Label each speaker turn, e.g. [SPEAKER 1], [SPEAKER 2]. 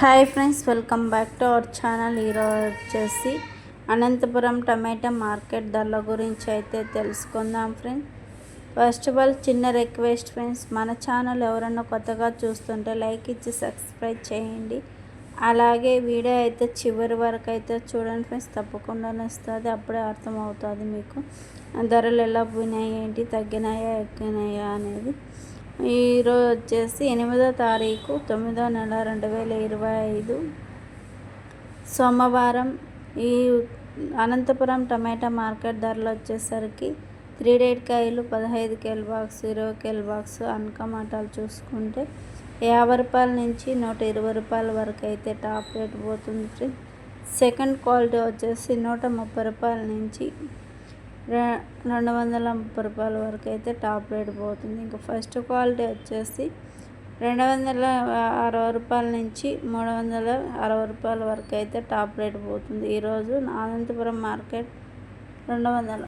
[SPEAKER 1] Hi friends, welcome back to our channel. ఈరోజు వచ్చేసి అనంతపురం టమాటా market ధరల గురించి అయితే తెలుసుకుందాం ఫ్రెండ్స్. ఫస్ట్ ఆఫ్ ఆల్ చిన్న రిక్వెస్ట్ ఫ్రెండ్స్, మన ఛానల్ ఎవరైనా కొత్తగా చూస్తుంటే లైక్ ఇచ్చి సబ్స్క్రైబ్ చేయండి. అలాగే వీడియో అయితే చివరి వరకు అయితే చూడండి ఫ్రెండ్స్, తప్పకుండా వస్తుంది. అప్పుడే అర్థమవుతుంది మీకు ధరలు ఎలా పోయినాయి, ఏంటి తగ్గినాయా ఎక్కినాయా అనేది. ఈరోజు వచ్చేసి 8వ తారీఖు 9వ నెల 2025 సోమవారం. ఈ అనంతపురం టమాటా మార్కెట్ ధరలు వచ్చేసరికి 3 రేట్ కాయలు 15 కేల బాక్స్, 20 కేల బాక్స్. టమాటాలు చూసుకుంటే 50 రూపాయల నుంచి 120 రూపాయల వరకు అయితే టాప్ రేట్ పోతుంది. సెకండ్ క్వాలిటీ వచ్చేసి 130 రూపాయల నుంచి 230 రూపాయల వరకు అయితే టాప్ రేట్ పోతుంది. ఇంకా ఫస్ట్ క్వాలిటీ వచ్చేసి 260 రూపాయల నుంచి 360 రూపాయల వరకు అయితే టాప్ రేట్ పోతుంది. ఈరోజు అనంతపురం మార్కెట్ 200